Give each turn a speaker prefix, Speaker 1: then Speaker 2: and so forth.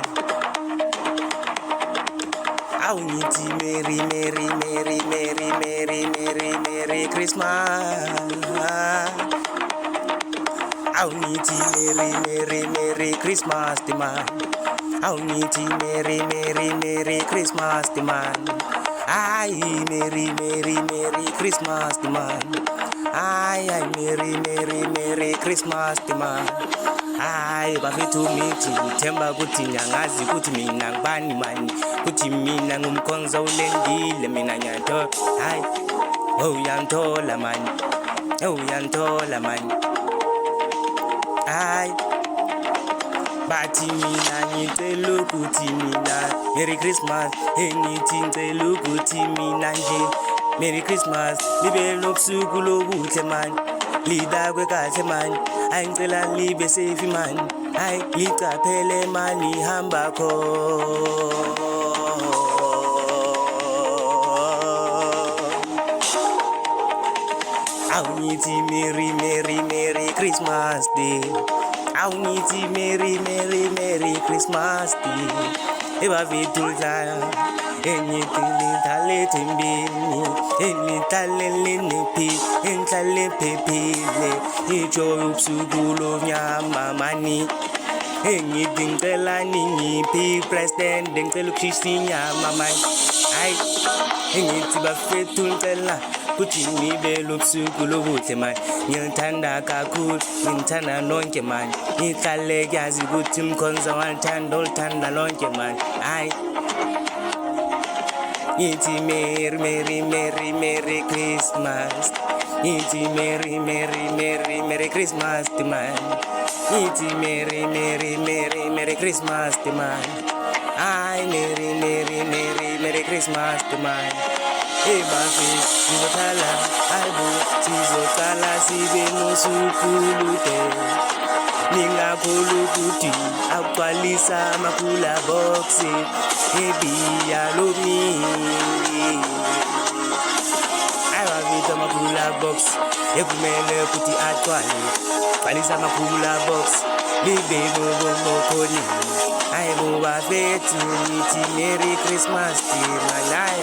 Speaker 1: man. Awunithi Merry Merry Merry Merry Merry Merry Merry Christmas. Awunithi Merry Merry Merry Christmas man. Awunithi Merry Merry Merry Christmas man. Ay Merry Merry Merry Christmas man. Ay Merry Merry Merry Christmas man. Ay bafethu mithi ngithemba ukuthi ngiyangazi ukuthi mina ngibani mani, ukuthi mina ngumkhonza ulendile mina nyanto. Hayi uyanthola mani, uyanthola mani. Hayi bathi mina ngicela ukuthi mina Merry Christmas, ngithi ngicela ukuthi mina nje Merry Christmas libe nobusuku lobuhle mani, lidakwe kahle mani. Hayi ngicela libe safe mani, hayi licaphele mani hamba kho. Awunithi Merry Merry Merry Christmas Day. Awunithi Merry Merry Merry Christmas Day. Bafethu dlala enyithi nidlale ethembeni, nidlale lenephi, nihlale phephile, ijoy ubusuku lonyama mani. Engithi ngicela ningiphi president, ngicela ukushisa inyama mani. Hayi engithi bafethu ngicela ukuthi nibe lobusuku lobuhle mani. Ngithanda kakhulu, ngithanda nonke mani, ngihlale kuyazi ukuthi mkhonza walithanda olithanda lonke mani. Hayi ngithi Merry Merry Merry Merry Christmas, ngithi Merry Merry Merry Merry Christmas man. Ngithi Merry Merry Merry Merry Christmas man. Ay Merry Merry Merry Merry Christmas man. Bafethu sizokhala albo sizokhala sibe nosuku lude, ningakholwa ukuthi agcwalisa amaphula box ebiya lomini. Bafethu amaphula box ekumele ukuthi agcwale, gcwalisa amaphula box libe bobokhoni. Hayi bo bafethu ngithi Merry Christmas man.